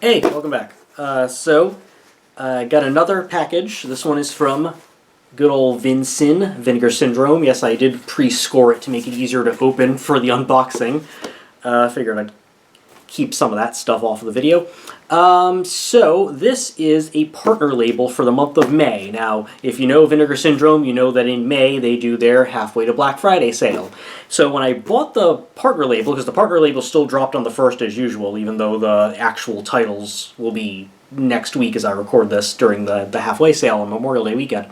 Hey, welcome back. I got another package. This one is from good old Vinegar Syndrome. Yes, I did pre-score it to make it easier to open for the unboxing. Figured I'd keep some of that stuff off of the video. So this is a partner label for the month of May. Now, if you know Vinegar Syndrome, you know that in May they do their halfway to Black Friday sale. So when I bought the partner label, because the partner label still dropped on the 1st as usual, even though the actual titles will be next week as I record this during the halfway sale on Memorial Day weekend.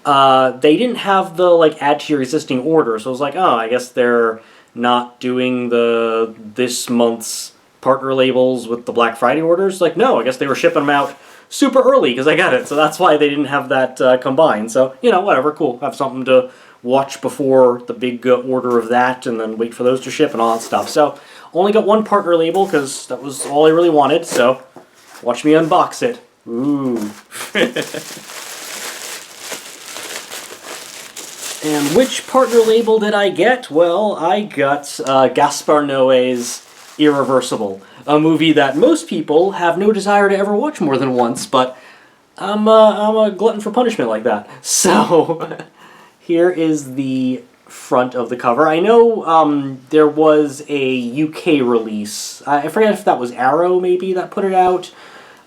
They didn't have the add to your existing order, so I was like, oh, I guess they're not doing this month's partner labels with the Black Friday orders. Like, no, I guess they were shipping them out super early because I got it, so that's why they didn't have that combined. So, you know, whatever, cool. Have something to watch before the big order of that and then wait for those to ship and all that stuff. So, only got one partner label because that was all I really wanted, so watch me unbox it. Ooh. And which partner label did I get? Well, I got Gaspar Noé's Irreversible, a movie that most people have no desire to ever watch more than once, but I'm a glutton for punishment like that. So, here is the front of the cover. I know there was a UK release. I forget if that was Arrow, maybe, that put it out.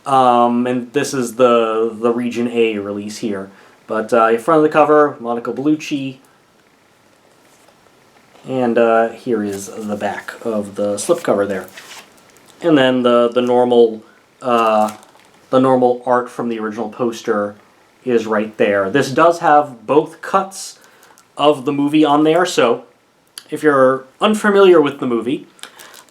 And this is the Region A release here. But in front of the cover, Monica Bellucci. And here is the back of the slipcover there. And then the normal art from the original poster is right there. This does have both cuts of the movie on there, so if you're unfamiliar with the movie,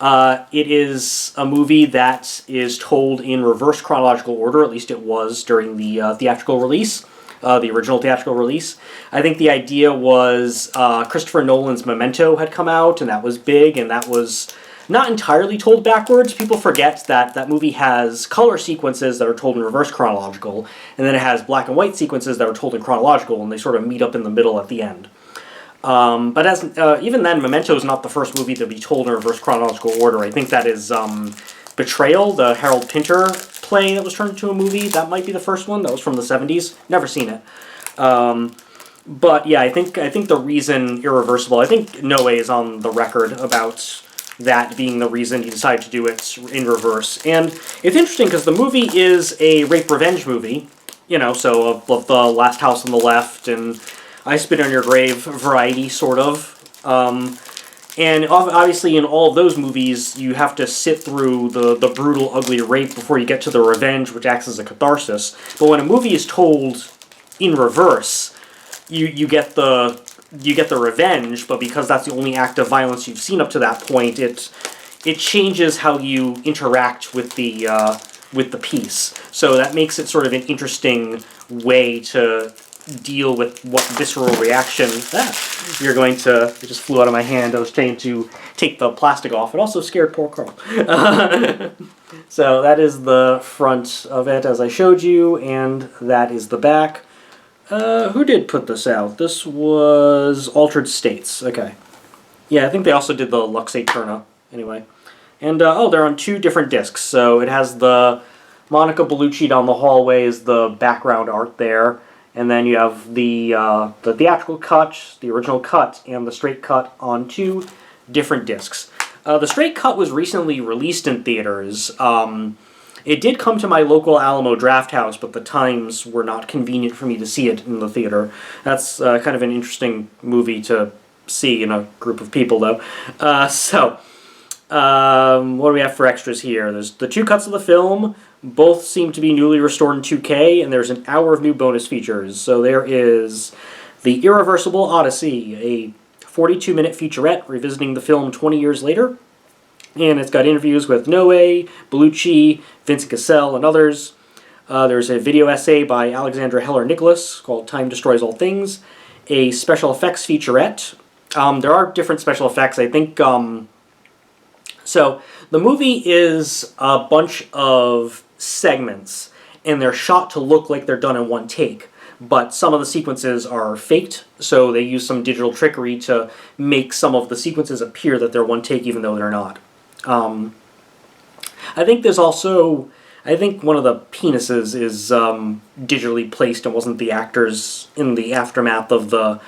it is a movie that is told in reverse chronological order, at least it was during the theatrical release. The original theatrical release. I think the idea was Christopher Nolan's Memento had come out, and that was big, and that was not entirely told backwards. People forget that that movie has color sequences that are told in reverse chronological, and then it has black and white sequences that are told in chronological, and they sort of meet up in the middle at the end. But even then, Memento is not the first movie to be told in reverse chronological order. I think that is Betrayal, the Harold Pinter play that was turned into a movie. That might be the first one. That was from the 70s. Never seen it. But yeah, I think the reason Irreversible, I think Noé is on the record about that being the reason he decided to do it in reverse. And it's interesting because the movie is a rape revenge movie, you know, so of the Last House on the Left and I Spit on Your Grave variety, sort of. And obviously in all of those movies, you have to sit through the brutal, ugly rape before you get to the revenge, which acts as a catharsis. But when a movie is told in reverse, you get the revenge, but because that's the only act of violence you've seen up to that point, it changes how you interact with the piece. So that makes it sort of an interesting way to deal with what visceral reaction you're going to... It just flew out of my hand. I was trying to take the plastic off. It also scared poor Carl. So that is the front of it as I showed you, and that is the back. Who did put this out? This was Altered States. Okay. Yeah, I think they also did the Lux Aeterna. Anyway. And, oh, they're on 2 different discs. So it has the Monica Bellucci down the hallway is the background art there. And then you have the theatrical cut, the original cut, and the straight cut on 2 different discs. The straight cut was recently released in theaters. It did come to my local Alamo Draft House, but the times were not convenient for me to see it in the theater. That's kind of an interesting movie to see in a group of people, though. What do we have for extras here? There's the 2 cuts of the film. Both seem to be newly restored in 2K, and there's an hour of new bonus features. So there is The Irreversible Odyssey, a 42-minute featurette revisiting the film 20 years later. And it's got interviews with Noé, Bellucci, Vincent Cassel, and others. There's a video essay by Alexandra Heller-Nicholas called Time Destroys All Things. A special effects featurette. There are different special effects. I think... So, the movie is a bunch of segments, and they're shot to look like they're done in one take. But some of the sequences are faked, so they use some digital trickery to make some of the sequences appear that they're one take even though they're not. I think there's also... I think one of the penises is digitally placed and wasn't the actors in the aftermath of the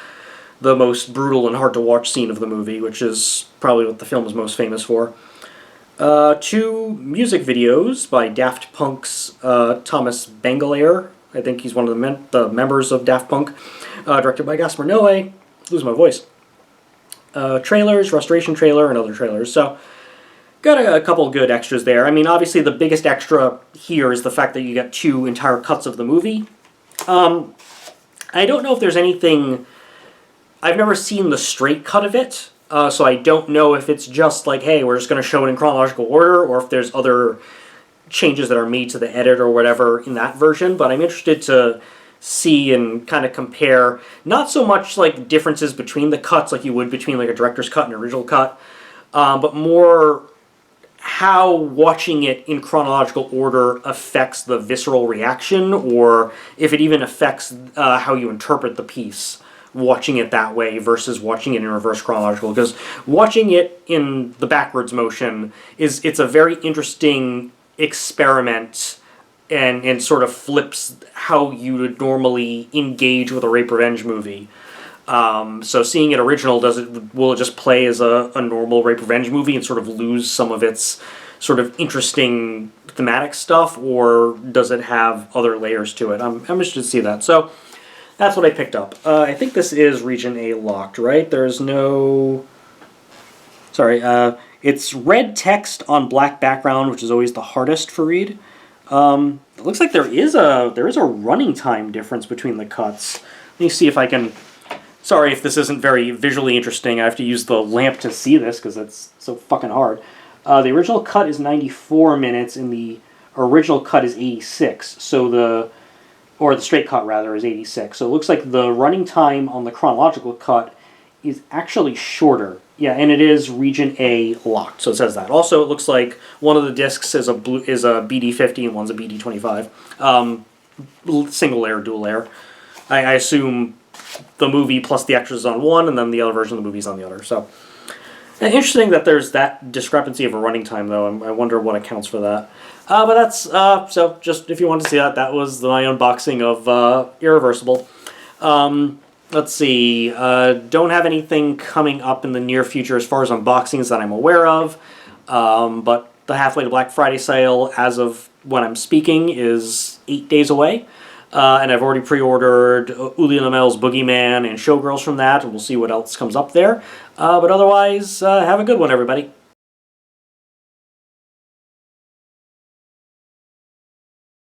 most brutal and hard-to-watch scene of the movie, which is probably what the film is most famous for. 2 music videos by Daft Punk's Thomas Bangalore. I think he's one of the members of Daft Punk. Directed by Gaspar Noé. Lose my voice. Trailers, restoration trailer, and other trailers. So, got a couple good extras there. I mean, obviously the biggest extra here is the fact that you get 2 entire cuts of the movie. I don't know if there's anything... I've never seen the straight cut of it, so I don't know if it's just like, hey, we're just going to show it in chronological order, or if there's other changes that are made to the edit or whatever in that version, but I'm interested to see and kind of compare, not so much like differences between the cuts like you would between like a director's cut and an original cut, but more how watching it in chronological order affects the visceral reaction, or if it even affects how you interpret the piece, watching it that way versus watching it in reverse chronological. Because watching it in the backwards motion it's a very interesting experiment, and sort of flips how you would normally engage with a rape revenge movie. So seeing it original, will it just play as a normal rape revenge movie and sort of lose some of its sort of interesting thematic stuff, or does it have other layers to it? I'm interested to see that. So that's what I picked up. I think this is Region A locked, right? There's no... Sorry, it's red text on black background, which is always the hardest for read. It looks like there is a running time difference between the cuts. Let me see if I can... Sorry if this isn't very visually interesting. I have to use the lamp to see this because it's so fucking hard. The original cut is 94 minutes, and the original cut is 86. So the straight cut, rather, is 86. So it looks like the running time on the chronological cut is actually shorter. Yeah, and it is Region A locked, so it says that. Also, it looks like one of the discs is a BD50 and one's a BD25. Single layer, dual layer. I assume the movie plus the extras on one, and then the other version of the movie is on the other. So, interesting that there's that discrepancy of a running time, though. I wonder what accounts for that. But that's, so just if you want to see that, that was my unboxing of Irreversible. Let's see, don't have anything coming up in the near future as far as unboxings that I'm aware of, but the Halfway to Black Friday sale, as of when I'm speaking, is 8 days away, and I've already pre-ordered Uli Lamel's Boogeyman and Showgirls from that, and we'll see what else comes up there. But otherwise, have a good one, everybody.